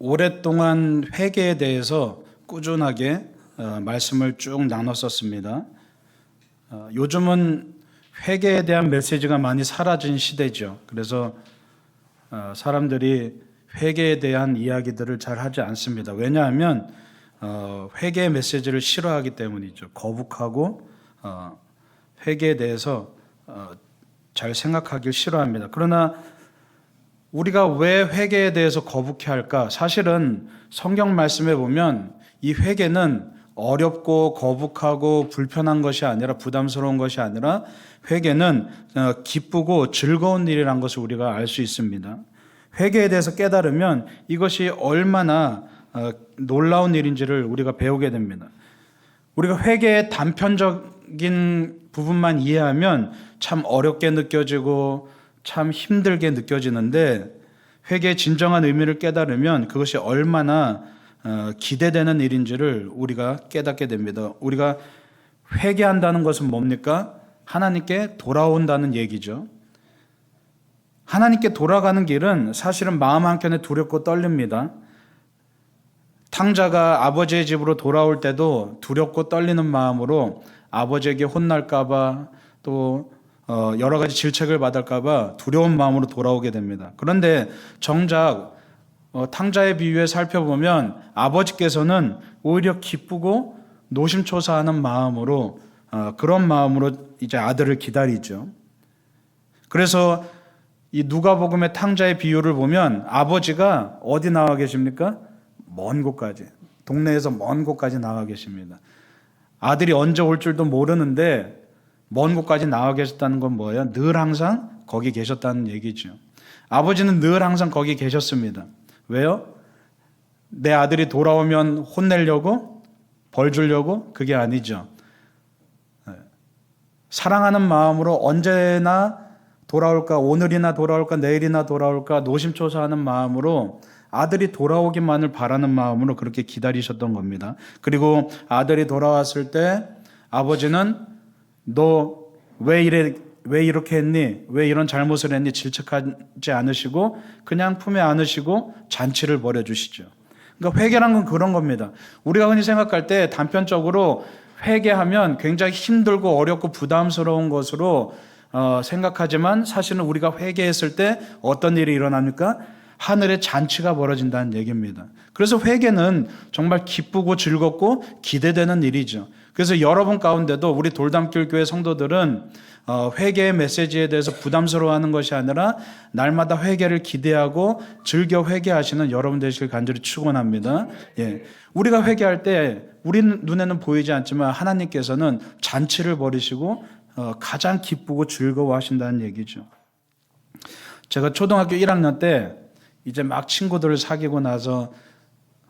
오랫동안 회개에 대해서 꾸준하게 말씀을 쭉 나눴었습니다. 요즘은 회개에 대한 메시지가 많이 사라진 시대죠. 그래서 사람들이 회개에 대한 이야기들을 잘 하지 않습니다. 왜냐하면 회개의 메시지를 싫어하기 때문이죠. 거북하고 회개에 대해서 잘 생각하길 싫어합니다. 그러나 우리가 왜 회개에 대해서 거북해할까? 사실은 성경 말씀에 보면 이 회개는 어렵고 거북하고 불편한 것이 아니라 부담스러운 것이 아니라 회개는 기쁘고 즐거운 일이라는 것을 우리가 알 수 있습니다. 회개에 대해서 깨달으면 이것이 얼마나 놀라운 일인지를 우리가 배우게 됩니다. 우리가 회개의 단편적인 부분만 이해하면 참 어렵게 느껴지고 참 힘들게 느껴지는데 회개의 진정한 의미를 깨달으면 그것이 얼마나 기대되는 일인지를 우리가 깨닫게 됩니다. 우리가 회개한다는 것은 뭡니까? 하나님께 돌아온다는 얘기죠. 하나님께 돌아가는 길은 사실은 마음 한켠에 두렵고 떨립니다. 탕자가 아버지의 집으로 돌아올 때도 두렵고 떨리는 마음으로 아버지에게 혼날까봐 또 여러 가지 질책을 받을까봐 두려운 마음으로 돌아오게 됩니다. 그런데 정작 탕자의 비유에 살펴보면 아버지께서는 오히려 기쁘고 노심초사하는 마음으로 그런 마음으로 이제 아들을 기다리죠. 그래서 이 누가복음의 탕자의 비유를 보면 아버지가 어디 나와 계십니까? 먼 곳까지, 동네에서 먼 곳까지 나와 계십니다. 아들이 언제 올 줄도 모르는데 먼 곳까지 나와 계셨다는 건 뭐예요? 늘 항상 거기 계셨다는 얘기죠. 아버지는 늘 항상 거기 계셨습니다. 왜요? 내 아들이 돌아오면 혼내려고? 벌 주려고? 그게 아니죠. 사랑하는 마음으로 언제나 돌아올까? 오늘이나 돌아올까? 내일이나 돌아올까? 노심초사하는 마음으로 아들이 돌아오기만을 바라는 마음으로 그렇게 기다리셨던 겁니다. 그리고 아들이 돌아왔을 때 아버지는 너 왜 이렇게 했니? 왜 이런 잘못을 했니? 질책하지 않으시고 그냥 품에 안으시고 잔치를 벌여주시죠. 그러니까 회개란 건 그런 겁니다. 우리가 흔히 생각할 때 단편적으로 회개하면 굉장히 힘들고 어렵고 부담스러운 것으로 생각하지만 사실은 우리가 회개했을 때 어떤 일이 일어납니까? 하늘에 잔치가 벌어진다는 얘기입니다. 그래서 회개는 정말 기쁘고 즐겁고 기대되는 일이죠. 그래서 여러분 가운데도 우리 돌담길 교회 성도들은 회개의 메시지에 대해서 부담스러워하는 것이 아니라 날마다 회개를 기대하고 즐겨 회개하시는 여러분 되시길 간절히 축원합니다. 예. 우리가 회개할 때 우리 눈에는 보이지 않지만 하나님께서는 잔치를 벌이시고 가장 기쁘고 즐거워하신다는 얘기죠. 제가 초등학교 1학년 때 이제 막 친구들을 사귀고 나서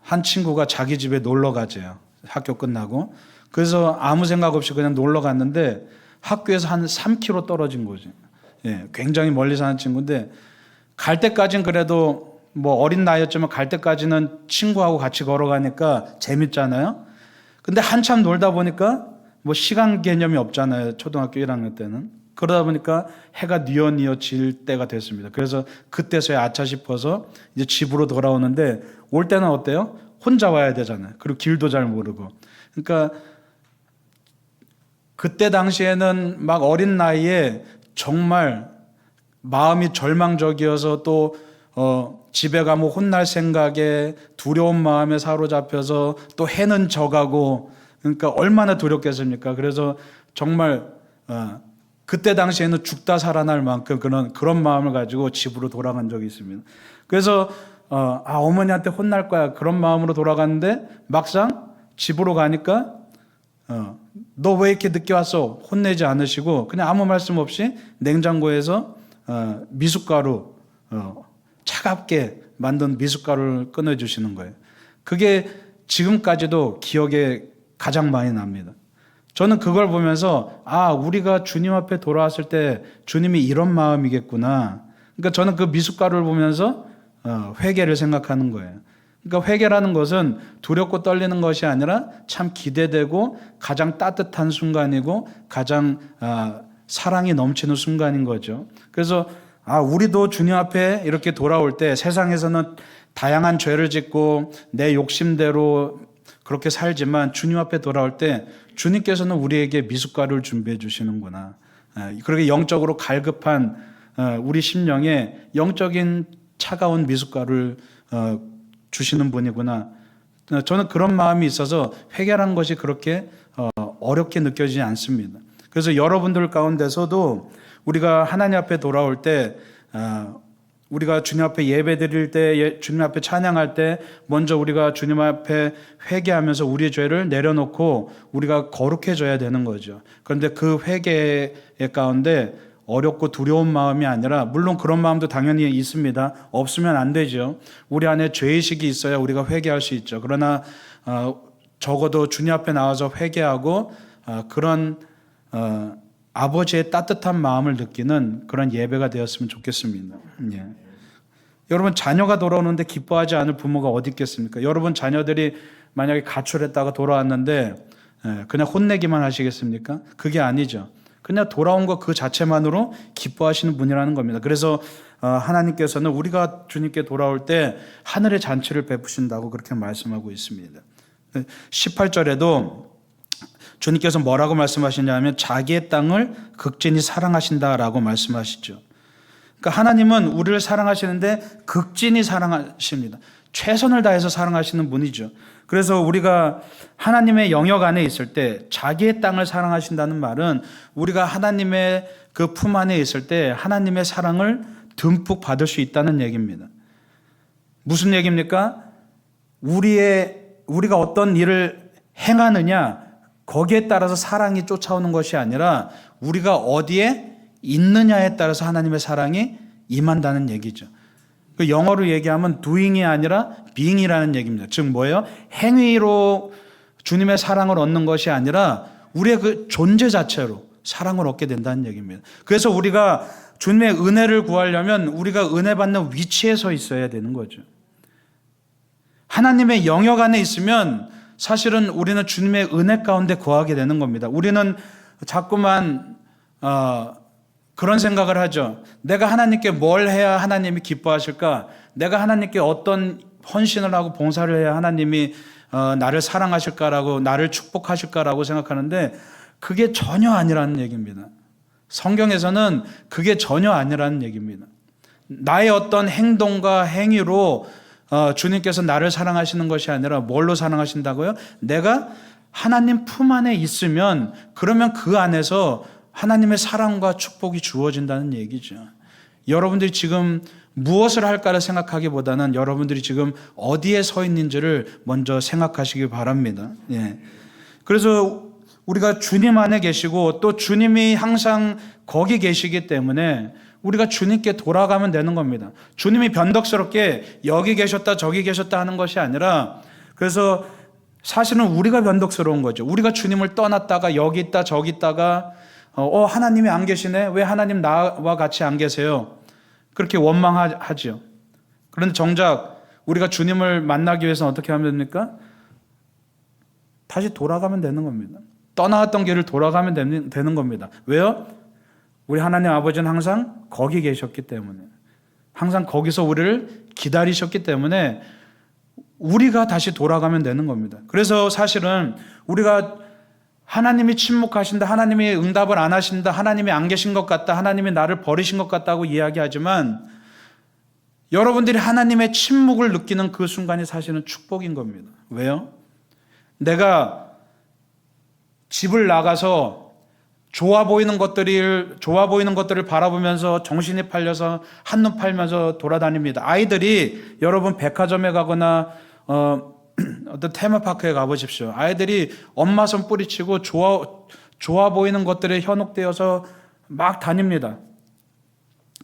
한 친구가 자기 집에 놀러 가재요. 학교 끝나고. 그래서 아무 생각 없이 그냥 놀러 갔는데 학교에서 한 3km 떨어진 거지. 예, 굉장히 멀리 사는 친구인데 갈 때까지는 그래도 뭐 어린 나이였지만 갈 때까지는 친구하고 같이 걸어가니까 재밌잖아요. 근데 한참 놀다 보니까 뭐 시간 개념이 없잖아요. 초등학교 1학년 때는. 그러다 보니까 해가 뉘어뉘어 질 때가 됐습니다. 그래서 그때서야 아차 싶어서 이제 집으로 돌아오는데 올 때는 어때요? 혼자 와야 되잖아요. 그리고 길도 잘 모르고. 그러니까 그때 당시에는 막 어린 나이에 정말 마음이 절망적이어서 또 집에 가면 혼날 생각에 두려운 마음에 사로잡혀서 또 해는 져가고 그러니까 얼마나 두렵겠습니까? 그래서 정말 그때 당시에는 죽다 살아날 만큼 그런 마음을 가지고 집으로 돌아간 적이 있습니다. 그래서 어머니한테 혼날 거야 그런 마음으로 돌아갔는데 막상 집으로 가니까 너 왜 이렇게 늦게 왔어? 혼내지 않으시고 그냥 아무 말씀 없이 냉장고에서 미숫가루 차갑게 만든 미숫가루를 꺼내주시는 거예요. 그게 지금까지도 기억에 가장 많이 납니다. 저는 그걸 보면서 우리가 주님 앞에 돌아왔을 때 주님이 이런 마음이겠구나. 그러니까 저는 그 미숫가루를 보면서 회개를 생각하는 거예요. 그러니까 회개라는 것은 두렵고 떨리는 것이 아니라 참 기대되고 가장 따뜻한 순간이고 가장 사랑이 넘치는 순간인 거죠. 그래서 우리도 주님 앞에 이렇게 돌아올 때 세상에서는 다양한 죄를 짓고 내 욕심대로 그렇게 살지만 주님 앞에 돌아올 때 주님께서는 우리에게 미숫가루를 준비해 주시는구나. 그렇게 영적으로 갈급한 우리 심령에 영적인 차가운 미숫가루를 주시는 분이구나. 저는 그런 마음이 있어서 회개라는 것이 그렇게 어렵게 느껴지지 않습니다. 그래서 여러분들 가운데서도 우리가 하나님 앞에 돌아올 때 우리가 주님 앞에 예배 드릴 때, 주님 앞에 찬양할 때 먼저 우리가 주님 앞에 회개하면서 우리의 죄를 내려놓고 우리가 거룩해져야 되는 거죠. 그런데 그 회개 가운데 어렵고 두려운 마음이 아니라, 물론 그런 마음도 당연히 있습니다. 없으면 안 되죠. 우리 안에 죄의식이 있어야 우리가 회개할 수 있죠. 그러나 적어도 주님 앞에 나와서 회개하고 그런 아버지의 따뜻한 마음을 느끼는 그런 예배가 되었으면 좋겠습니다. 예. 여러분, 자녀가 돌아오는데 기뻐하지 않을 부모가 어디 있겠습니까? 여러분 자녀들이 만약에 가출했다가 돌아왔는데 그냥 혼내기만 하시겠습니까? 그게 아니죠. 그냥 돌아온 것 그 자체만으로 기뻐하시는 분이라는 겁니다. 그래서 하나님께서는 우리가 주님께 돌아올 때 하늘의 잔치를 베푸신다고 그렇게 말씀하고 있습니다. 18절에도 주님께서 뭐라고 말씀하시냐면 자기의 땅을 극진히 사랑하신다라고 말씀하시죠. 그러니까 하나님은 우리를 사랑하시는데 극진히 사랑하십니다. 최선을 다해서 사랑하시는 분이죠. 그래서 우리가 하나님의 영역 안에 있을 때 자기의 땅을 사랑하신다는 말은 우리가 하나님의 그 품 안에 있을 때 하나님의 사랑을 듬뿍 받을 수 있다는 얘기입니다. 무슨 얘기입니까? 우리가 어떤 일을 행하느냐 거기에 따라서 사랑이 쫓아오는 것이 아니라 우리가 어디에 있느냐에 따라서 하나님의 사랑이 임한다는 얘기죠. 그 영어로 얘기하면 doing이 아니라 being이라는 얘기입니다. 즉 뭐예요? 행위로 주님의 사랑을 얻는 것이 아니라 우리의 그 존재 자체로 사랑을 얻게 된다는 얘기입니다. 그래서 우리가 주님의 은혜를 구하려면 우리가 은혜 받는 위치에 서 있어야 되는 거죠. 하나님의 영역 안에 있으면 사실은 우리는 주님의 은혜 가운데 거하게 되는 겁니다. 우리는 자꾸만 그런 생각을 하죠. 내가 하나님께 뭘 해야 하나님이 기뻐하실까? 내가 하나님께 어떤 헌신을 하고 봉사를 해야 하나님이 나를 사랑하실까라고, 나를 축복하실까라고 생각하는데 그게 전혀 아니라는 얘기입니다. 성경에서는 그게 전혀 아니라는 얘기입니다. 나의 어떤 행동과 행위로 주님께서 나를 사랑하시는 것이 아니라 뭘로 사랑하신다고요? 내가 하나님 품 안에 있으면 그러면 그 안에서 하나님의 사랑과 축복이 주어진다는 얘기죠. 여러분들이 지금 무엇을 할까를 생각하기보다는 여러분들이 지금 어디에 서 있는지를 먼저 생각하시기 바랍니다. 예. 그래서 우리가 주님 안에 계시고 또 주님이 항상 거기 계시기 때문에 우리가 주님께 돌아가면 되는 겁니다. 주님이 변덕스럽게 여기 계셨다 저기 계셨다 하는 것이 아니라, 그래서 사실은 우리가 변덕스러운 거죠. 우리가 주님을 떠났다가 여기 있다 저기 있다가 하나님이 안 계시네? 왜 하나님 나와 같이 안 계세요? 그렇게 원망하죠. 그런데 정작 우리가 주님을 만나기 위해서는 어떻게 하면 됩니까? 다시 돌아가면 되는 겁니다. 떠나왔던 길을 돌아가면 되는 겁니다. 왜요? 우리 하나님 아버지는 항상 거기 계셨기 때문에, 항상 거기서 우리를 기다리셨기 때문에 우리가 다시 돌아가면 되는 겁니다. 그래서 사실은 우리가 하나님이 침묵하신다, 하나님이 응답을 안 하신다, 하나님이 안 계신 것 같다, 하나님이 나를 버리신 것 같다고 이야기하지만 여러분들이 하나님의 침묵을 느끼는 그 순간이 사실은 축복인 겁니다. 왜요? 내가 집을 나가서 좋아 보이는 것들을 바라보면서 정신이 팔려서 한눈 팔면서 돌아다닙니다. 아이들이 여러분 백화점에 가거나 어떤 테마파크에 가보십시오. 아이들이 엄마 손 뿌리치고 좋아 보이는 것들에 현혹되어서 막 다닙니다.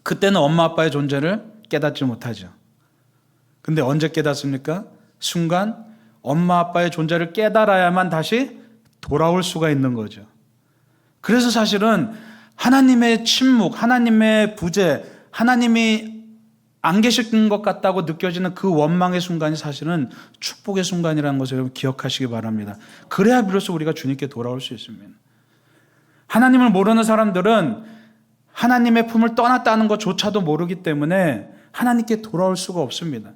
그때는 엄마 아빠의 존재를 깨닫지 못하죠. 근데 언제 깨닫습니까? 순간 엄마 아빠의 존재를 깨달아야만 다시 돌아올 수가 있는 거죠. 그래서 사실은 하나님의 침묵, 하나님의 부재, 하나님이 안 계신 것 같다고 느껴지는 그 원망의 순간이 사실은 축복의 순간이라는 것을 여러분 기억하시기 바랍니다. 그래야 비로소 우리가 주님께 돌아올 수 있습니다. 하나님을 모르는 사람들은 하나님의 품을 떠났다는 것조차도 모르기 때문에 하나님께 돌아올 수가 없습니다.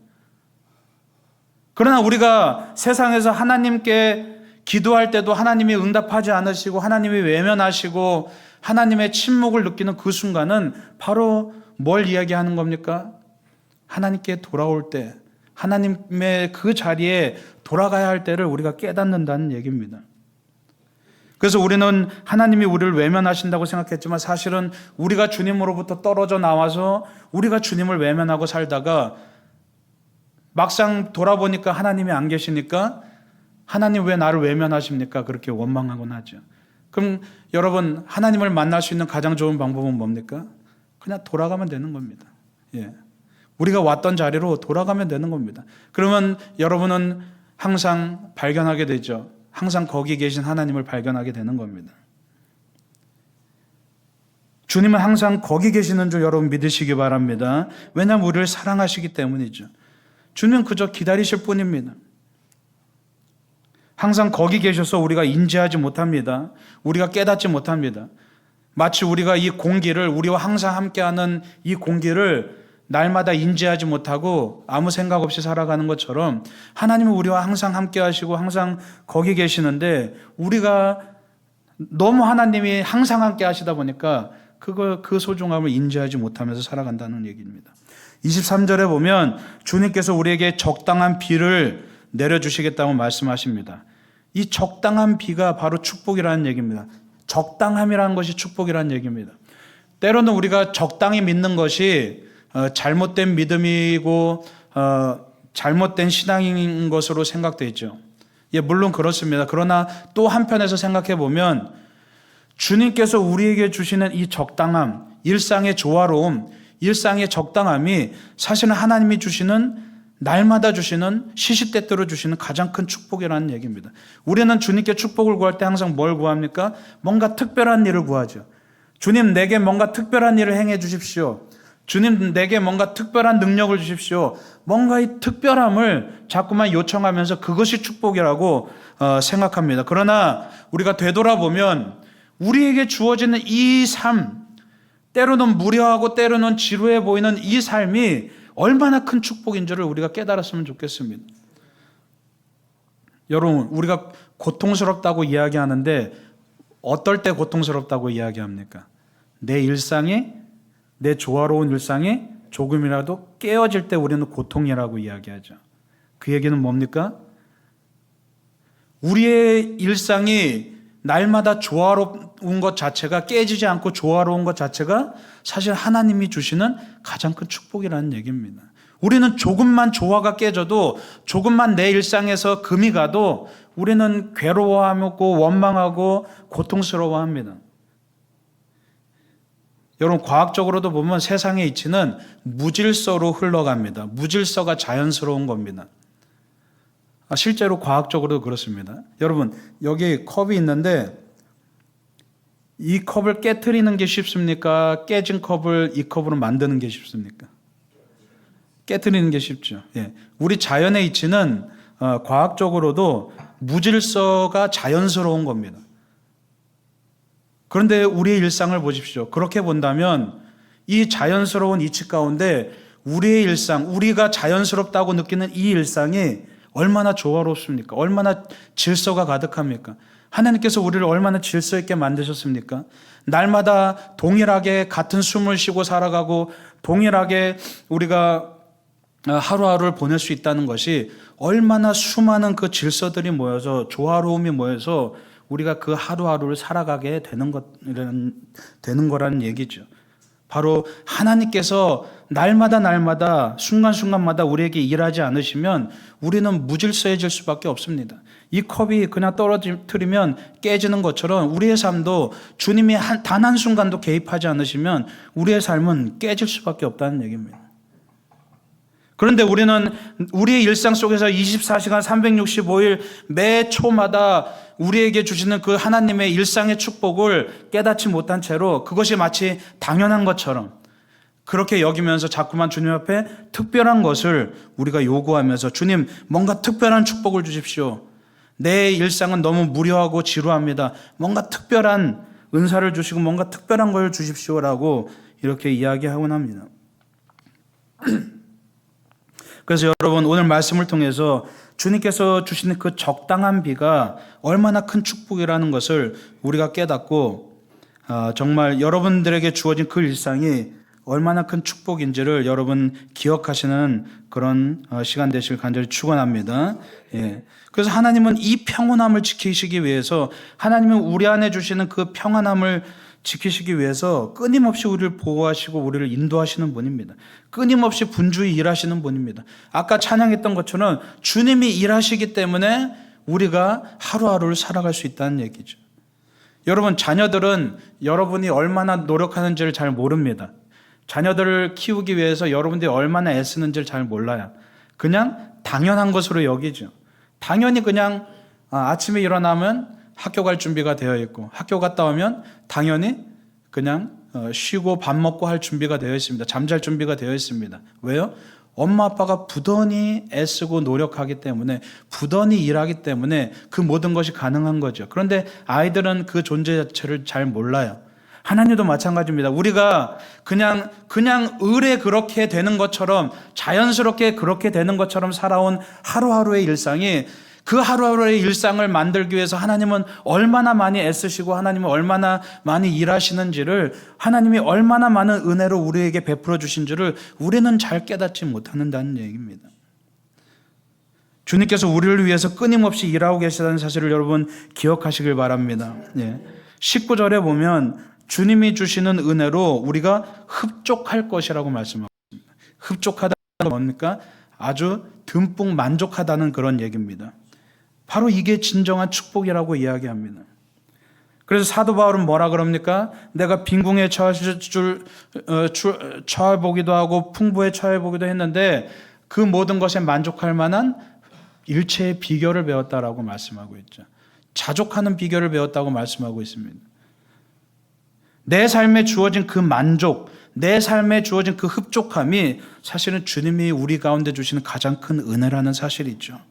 그러나 우리가 세상에서 하나님께 기도할 때도 하나님이 응답하지 않으시고 하나님이 외면하시고 하나님의 침묵을 느끼는 그 순간은 바로 뭘 이야기하는 겁니까? 하나님께 돌아올 때, 하나님의 그 자리에 돌아가야 할 때를 우리가 깨닫는다는 얘기입니다. 그래서 우리는 하나님이 우리를 외면하신다고 생각했지만 사실은 우리가 주님으로부터 떨어져 나와서 우리가 주님을 외면하고 살다가 막상 돌아보니까 하나님이 안 계시니까 하나님 왜 나를 외면하십니까? 그렇게 원망하곤 하죠. 그럼 여러분, 하나님을 만날 수 있는 가장 좋은 방법은 뭡니까? 그냥 돌아가면 되는 겁니다. 예. 우리가 왔던 자리로 돌아가면 되는 겁니다. 그러면 여러분은 항상 발견하게 되죠. 항상 거기 계신 하나님을 발견하게 되는 겁니다. 주님은 항상 거기 계시는 줄 여러분 믿으시기 바랍니다. 왜냐하면 우리를 사랑하시기 때문이죠. 주님은 그저 기다리실 뿐입니다. 항상 거기 계셔서 우리가 인지하지 못합니다. 우리가 깨닫지 못합니다. 마치 우리가 이 공기를, 우리와 항상 함께하는 이 공기를 날마다 인지하지 못하고 아무 생각 없이 살아가는 것처럼 하나님은 우리와 항상 함께 하시고 항상 거기 계시는데 우리가 너무 하나님이 항상 함께 하시다 보니까 그 소중함을 인지하지 못하면서 살아간다는 얘기입니다. 23절에 보면 주님께서 우리에게 적당한 비를 내려주시겠다고 말씀하십니다. 이 적당한 비가 바로 축복이라는 얘기입니다. 적당함이라는 것이 축복이라는 얘기입니다. 때로는 우리가 적당히 믿는 것이 잘못된 믿음이고 잘못된 신앙인 것으로 생각되죠. 예, 물론 그렇습니다. 그러나 또 한편에서 생각해 보면 주님께서 우리에게 주시는 이 적당함, 일상의 조화로움, 일상의 적당함이 사실은 하나님이 주시는 날마다 주시는 시시때때로 주시는 가장 큰 축복이라는 얘기입니다. 우리는 주님께 축복을 구할 때 항상 뭘 구합니까? 뭔가 특별한 일을 구하죠. 주님, 내게 뭔가 특별한 일을 행해 주십시오. 주님, 내게 뭔가 특별한 능력을 주십시오. 뭔가 이 특별함을 자꾸만 요청하면서 그것이 축복이라고 생각합니다. 그러나 우리가 되돌아보면 우리에게 주어지는 이 삶, 때로는 무료하고 때로는 지루해 보이는 이 삶이 얼마나 큰 축복인 줄을 우리가 깨달았으면 좋겠습니다. 여러분, 우리가 고통스럽다고 이야기하는데 어떨 때 고통스럽다고 이야기합니까? 내 일상이, 내 조화로운 일상이 조금이라도 깨어질 때 우리는 고통이라고 이야기하죠. 그 얘기는 뭡니까? 우리의 일상이 날마다 조화로운 것 자체가, 깨지지 않고 조화로운 것 자체가 사실 하나님이 주시는 가장 큰 축복이라는 얘기입니다. 우리는 조금만 조화가 깨져도, 조금만 내 일상에서 금이 가도 우리는 괴로워하고 원망하고 고통스러워합니다. 여러분, 과학적으로도 보면 세상의 이치는 무질서로 흘러갑니다. 무질서가 자연스러운 겁니다. 실제로 과학적으로도 그렇습니다. 여러분, 여기 컵이 있는데 이 컵을 깨트리는 게 쉽습니까? 깨진 컵을 이 컵으로 만드는 게 쉽습니까? 깨트리는 게 쉽죠. 예. 우리 자연의 이치는 과학적으로도 무질서가 자연스러운 겁니다. 그런데 우리의 일상을 보십시오. 그렇게 본다면 이 자연스러운 이치 가운데 우리의 일상, 우리가 자연스럽다고 느끼는 이 일상이 얼마나 조화롭습니까? 얼마나 질서가 가득합니까? 하나님께서 우리를 얼마나 질서 있게 만드셨습니까? 날마다 동일하게 같은 숨을 쉬고 살아가고 동일하게 우리가 하루하루를 보낼 수 있다는 것이 얼마나 수많은 그 질서들이 모여서, 조화로움이 모여서 우리가 그 하루하루를 살아가게 되는 거라는 얘기죠. 바로 하나님께서 날마다 순간순간마다 우리에게 일하지 않으시면 우리는 무질서해질 수밖에 없습니다. 이 컵이 그냥 떨어뜨리면 깨지는 것처럼 우리의 삶도 주님이 단 한순간도 개입하지 않으시면 우리의 삶은 깨질 수밖에 없다는 얘기입니다. 그런데 우리는 우리의 일상 속에서 24시간 365일 매 초마다 우리에게 주시는 그 하나님의 일상의 축복을 깨닫지 못한 채로 그것이 마치 당연한 것처럼 그렇게 여기면서 자꾸만 주님 앞에 특별한 것을 우리가 요구하면서 주님, 뭔가 특별한 축복을 주십시오. 내 일상은 너무 무료하고 지루합니다. 뭔가 특별한 은사를 주시고 뭔가 특별한 걸 주십시오라고 이렇게 이야기하곤 합니다. 그래서 여러분 오늘 말씀을 통해서 주님께서 주시는 그 적당한 비가 얼마나 큰 축복이라는 것을 우리가 깨닫고 정말 여러분들에게 주어진 그 일상이 얼마나 큰 축복인지를 여러분 기억하시는 그런 시간 되시길 간절히 축원합니다. 예. 그래서 하나님은 이 평온함을 지키시기 위해서, 하나님은 우리 안에 주시는 그 평안함을 지키시기 위해서 끊임없이 우리를 보호하시고 우리를 인도하시는 분입니다. 끊임없이 분주히 일하시는 분입니다. 아까 찬양했던 것처럼 주님이 일하시기 때문에 우리가 하루하루를 살아갈 수 있다는 얘기죠. 여러분, 자녀들은 여러분이 얼마나 노력하는지를 잘 모릅니다. 자녀들을 키우기 위해서 여러분들이 얼마나 애쓰는지를 잘 몰라요. 그냥 당연한 것으로 여기죠. 당연히 그냥 아침에 일어나면 학교 갈 준비가 되어 있고, 학교 갔다 오면 당연히 그냥 쉬고 밥 먹고 할 준비가 되어 있습니다. 잠잘 준비가 되어 있습니다. 왜요? 엄마 아빠가 부단히 애쓰고 노력하기 때문에, 부단히 일하기 때문에 그 모든 것이 가능한 거죠. 그런데 아이들은 그 존재 자체를 잘 몰라요. 하나님도 마찬가지입니다. 우리가 그냥 의례 그렇게 되는 것처럼, 자연스럽게 그렇게 되는 것처럼 살아온 하루하루의 일상이, 그 하루하루의 일상을 만들기 위해서 하나님은 얼마나 많이 애쓰시고 하나님은 얼마나 많이 일하시는지를, 하나님이 얼마나 많은 은혜로 우리에게 베풀어 주신지를 우리는 잘 깨닫지 못한다는 얘기입니다. 주님께서 우리를 위해서 끊임없이 일하고 계시다는 사실을 여러분 기억하시길 바랍니다. 19절에 보면 주님이 주시는 은혜로 우리가 흡족할 것이라고 말씀하고 있습니다. 흡족하다는 건 뭡니까? 아주 듬뿍 만족하다는 그런 얘기입니다. 바로 이게 진정한 축복이라고 이야기합니다. 그래서 사도 바울은 뭐라 그럽니까? 내가 빈궁에 처해보기도 하고 풍부에 처해보기도 했는데 그 모든 것에 만족할 만한 일체의 비결을 배웠다라고 말씀하고 있죠. 자족하는 비결을 배웠다고 말씀하고 있습니다. 내 삶에 주어진 그 만족, 내 삶에 주어진 그 흡족함이 사실은 주님이 우리 가운데 주시는 가장 큰 은혜라는 사실이죠.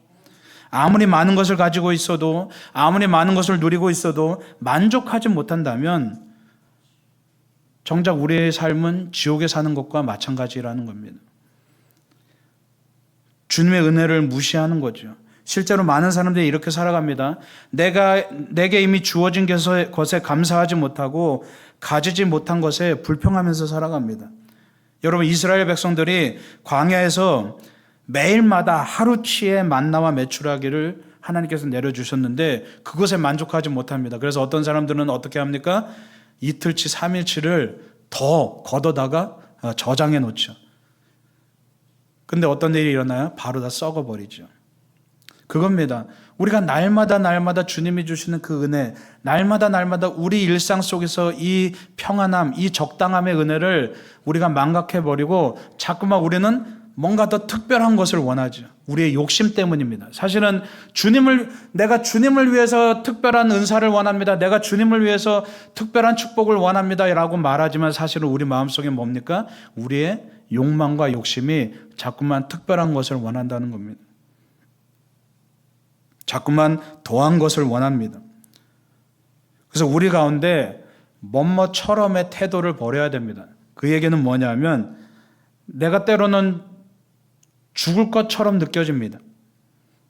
아무리 많은 것을 가지고 있어도, 아무리 많은 것을 누리고 있어도 만족하지 못한다면 정작 우리의 삶은 지옥에 사는 것과 마찬가지라는 겁니다. 주님의 은혜를 무시하는 거죠. 실제로 많은 사람들이 이렇게 살아갑니다. 내게 이미 주어진 것에 감사하지 못하고 가지지 못한 것에 불평하면서 살아갑니다. 여러분, 이스라엘 백성들이 광야에서 매일마다 하루치의 만나와 메추라기를 하나님께서 내려주셨는데 그것에 만족하지 못합니다. 그래서 어떤 사람들은 어떻게 합니까? 이틀치, 3일치를 더 걷어다가 저장해 놓죠. 근데 어떤 일이 일어나요? 바로 다 썩어버리죠. 그겁니다. 우리가 날마다 주님이 주시는 그 은혜, 날마다 우리 일상 속에서 이 평안함, 이 적당함의 은혜를 우리가 망각해버리고 자꾸만 우리는 뭔가 더 특별한 것을 원하죠. 우리의 욕심 때문입니다. 사실은 내가 주님을 위해서 특별한 은사를 원합니다. 내가 주님을 위해서 특별한 축복을 원합니다. 라고 말하지만 사실은 우리 마음속에 뭡니까? 우리의 욕망과 욕심이 자꾸만 특별한 것을 원한다는 겁니다. 자꾸만 더한 것을 원합니다. 그래서 우리 가운데 뭐뭐처럼의 태도를 버려야 됩니다. 그 얘기는 뭐냐면 내가 때로는 죽을 것처럼 느껴집니다.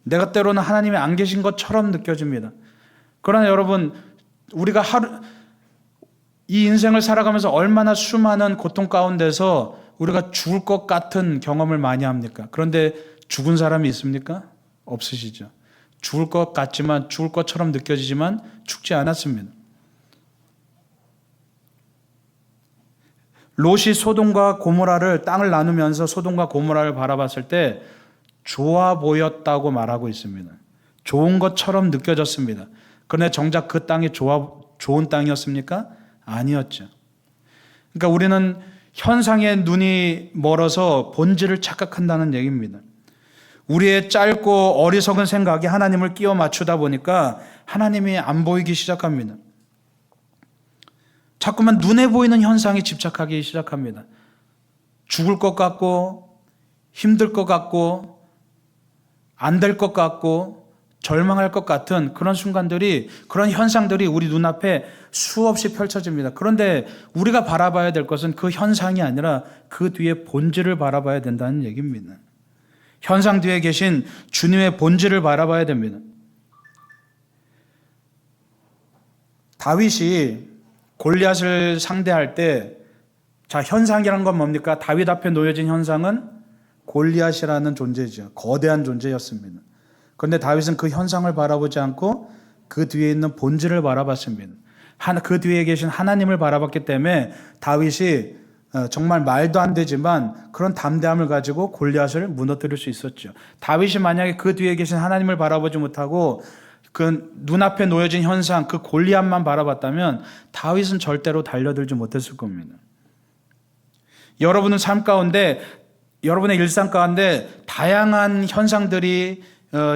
내가 때로는 하나님이 안 계신 것처럼 느껴집니다. 그러나 여러분, 우리가 이 인생을 살아가면서 얼마나 수많은 고통 가운데서 우리가 죽을 것 같은 경험을 많이 합니까? 그런데 죽은 사람이 있습니까? 없으시죠. 죽을 것 같지만, 죽을 것처럼 느껴지지만 죽지 않았습니다. 롯이 소돔과 고모라를, 땅을 나누면서 소돔과 고모라를 바라봤을 때 좋아 보였다고 말하고 있습니다. 좋은 것처럼 느껴졌습니다. 그런데 정작 그 땅이 좋은 땅이었습니까? 아니었죠. 그러니까 우리는 현상에 눈이 멀어서 본질을 착각한다는 얘기입니다. 우리의 짧고 어리석은 생각이 하나님을 끼워 맞추다 보니까 하나님이 안 보이기 시작합니다. 자꾸만 눈에 보이는 현상에 집착하기 시작합니다. 죽을 것 같고, 힘들 것 같고, 안 될 것 같고, 절망할 것 같은 그런 순간들이, 그런 현상들이 우리 눈앞에 수없이 펼쳐집니다. 그런데 우리가 바라봐야 될 것은 그 현상이 아니라 그 뒤에 본질을 바라봐야 된다는 얘기입니다. 현상 뒤에 계신 주님의 본질을 바라봐야 됩니다. 다윗이 골리앗을 상대할 때, 자, 현상이란 건 뭡니까? 다윗 앞에 놓여진 현상은 골리앗이라는 존재죠. 거대한 존재였습니다. 그런데 다윗은 그 현상을 바라보지 않고 그 뒤에 있는 본질을 바라봤습니다. 그 뒤에 계신 하나님을 바라봤기 때문에 다윗이 정말 말도 안 되지만 그런 담대함을 가지고 골리앗을 무너뜨릴 수 있었죠. 다윗이 만약에 그 뒤에 계신 하나님을 바라보지 못하고 그 눈앞에 놓여진 현상, 그 골리앗만 바라봤다면 다윗은 절대로 달려들지 못했을 겁니다. 여러분은 삶 가운데, 여러분의 일상 가운데 다양한 현상들이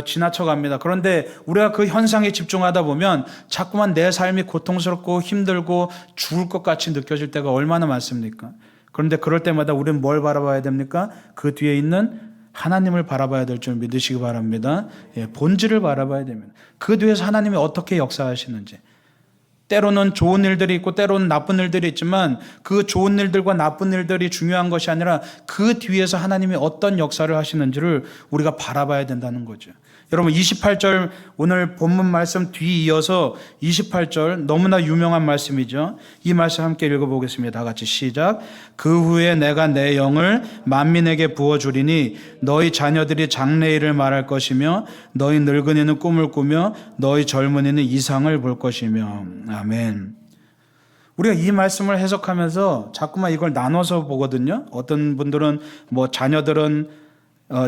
지나쳐갑니다. 그런데 우리가 그 현상에 집중하다 보면 자꾸만 내 삶이 고통스럽고 힘들고 죽을 것 같이 느껴질 때가 얼마나 많습니까? 그런데 그럴 때마다 우리는 뭘 바라봐야 됩니까? 그 뒤에 있는 하나님을 바라봐야 될 줄 믿으시기 바랍니다. 본질을 바라봐야 됩니다. 그 뒤에서 하나님이 어떻게 역사하시는지. 때로는 좋은 일들이 있고 때로는 나쁜 일들이 있지만 그 좋은 일들과 나쁜 일들이 중요한 것이 아니라 그 뒤에서 하나님이 어떤 역사를 하시는지를 우리가 바라봐야 된다는 거죠. 여러분 28절 오늘 본문 말씀 뒤 이어서 28절 너무나 유명한 말씀이죠. 이 말씀 함께 읽어보겠습니다. 다 같이 시작. 그 후에 내가 내 영을 만민에게 부어주리니 너희 자녀들이 장래일을 말할 것이며 너희 늙은이는 꿈을 꾸며 너희 젊은이는 이상을 볼 것이며. 아멘. 우리가 이 말씀을 해석하면서 자꾸만 이걸 나눠서 보거든요. 어떤 분들은 뭐 자녀들은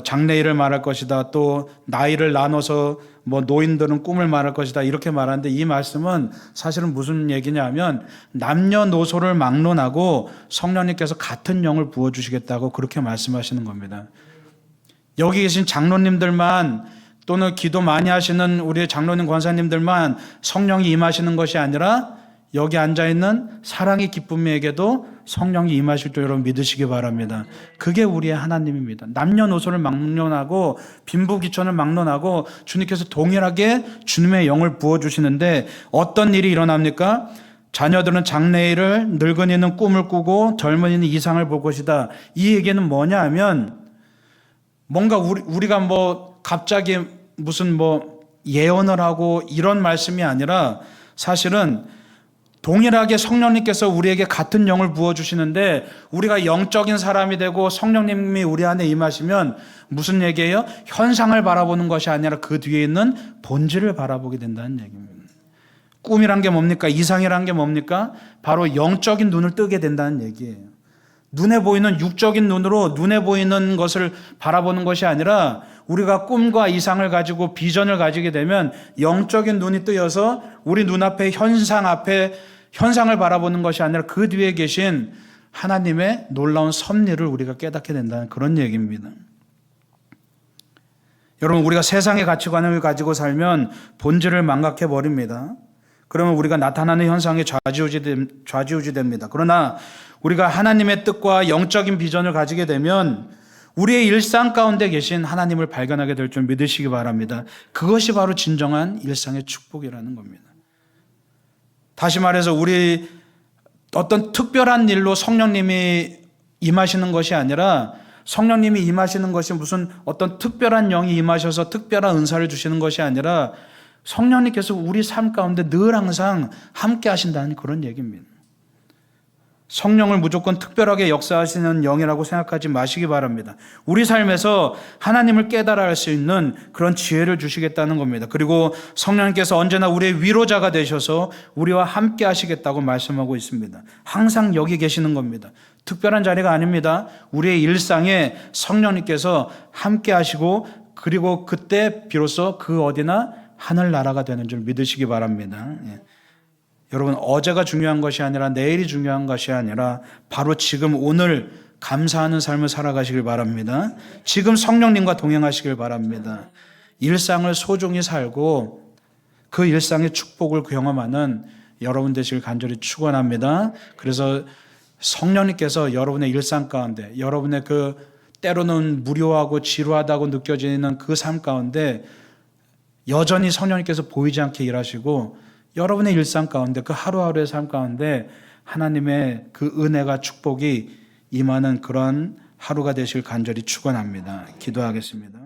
장래일을 말할 것이다. 또 나이를 나눠서 뭐 노인들은 꿈을 말할 것이다. 이렇게 말하는데 이 말씀은 사실은 무슨 얘기냐면 남녀노소를 막론하고 성령님께서 같은 영을 부어주시겠다고 그렇게 말씀하시는 겁니다. 여기 계신 장로님들만 또는 기도 많이 하시는 우리 장로님 권사님들만 성령이 임하시는 것이 아니라 여기 앉아있는 사랑의 기쁨에게도 성령이 임하실 줄 여러분 믿으시기 바랍니다. 그게 우리의 하나님입니다. 남녀노소를 막론하고 빈부귀천을 막론하고 주님께서 동일하게 주님의 영을 부어주시는데 어떤 일이 일어납니까? 자녀들은 장래일을, 늙은이는 꿈을 꾸고 젊은이는 이상을 볼 것이다. 이 얘기는 뭐냐 하면 뭔가 우리가 뭐 갑자기 무슨 뭐 예언을 하고 이런 말씀이 아니라 사실은 동일하게 성령님께서 우리에게 같은 영을 부어주시는데 우리가 영적인 사람이 되고 성령님이 우리 안에 임하시면 무슨 얘기예요? 현상을 바라보는 것이 아니라 그 뒤에 있는 본질을 바라보게 된다는 얘기입니다. 꿈이란 게 뭡니까? 이상이란 게 뭡니까? 바로 영적인 눈을 뜨게 된다는 얘기예요. 눈에 보이는 육적인 눈으로 눈에 보이는 것을 바라보는 것이 아니라 우리가 꿈과 이상을 가지고 비전을 가지게 되면 영적인 눈이 뜨여서 우리 눈앞에 현상을 바라보는 것이 아니라 그 뒤에 계신 하나님의 놀라운 섭리를 우리가 깨닫게 된다는 그런 얘기입니다. 여러분 우리가 세상의 가치관을 가지고 살면 본질을 망각해 버립니다. 그러면 우리가 나타나는 현상에 좌지우지됩니다. 그러나 우리가 하나님의 뜻과 영적인 비전을 가지게 되면 우리의 일상 가운데 계신 하나님을 발견하게 될 줄 믿으시기 바랍니다. 그것이 바로 진정한 일상의 축복이라는 겁니다. 다시 말해서 우리 어떤 특별한 일로 성령님이 임하시는 것이 아니라 성령님이 임하시는 것이 무슨 어떤 특별한 영이 임하셔서 특별한 은사를 주시는 것이 아니라 성령님께서 우리 삶 가운데 늘 항상 함께 하신다는 그런 얘기입니다. 성령을 무조건 특별하게 역사하시는 영이라고 생각하지 마시기 바랍니다. 우리 삶에서 하나님을 깨달아 할 수 있는 그런 지혜를 주시겠다는 겁니다. 그리고 성령님께서 언제나 우리의 위로자가 되셔서 우리와 함께 하시겠다고 말씀하고 있습니다. 항상 여기 계시는 겁니다. 특별한 자리가 아닙니다. 우리의 일상에 성령님께서 함께 하시고 그리고 그때 비로소 그 어디나 하늘나라가 되는 줄 믿으시기 바랍니다. 여러분 어제가 중요한 것이 아니라 내일이 중요한 것이 아니라 바로 지금 오늘 감사하는 삶을 살아가시길 바랍니다. 지금 성령님과 동행하시길 바랍니다. 일상을 소중히 살고 그 일상의 축복을 경험하는 여러분 되시길 간절히 축원합니다. 그래서 성령님께서 여러분의 일상 가운데 여러분의 그 때로는 무료하고 지루하다고 느껴지는 그 삶 가운데 여전히 성령님께서 보이지 않게 일하시고 여러분의 일상 가운데 그 하루하루의 삶 가운데 하나님의 그 은혜가 축복이 임하는 그런 하루가 되실 간절히 축원합니다. 기도하겠습니다.